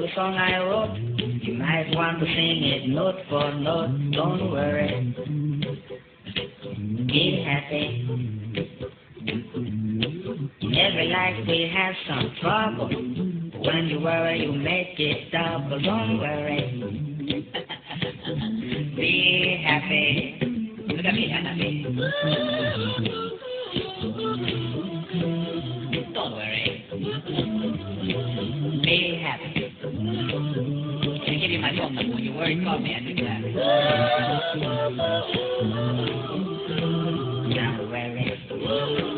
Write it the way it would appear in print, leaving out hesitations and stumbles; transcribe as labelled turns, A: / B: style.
A: little song I wrote. You might want to sing it note for note. Don't worry, be happy. In every life we have some trouble. When you worry, you make it double. Don't worry, be happy. Look at me, happy. Don't worry, be happy. Can I give you my phone number? When you worry, call me. I do that. Don't worry.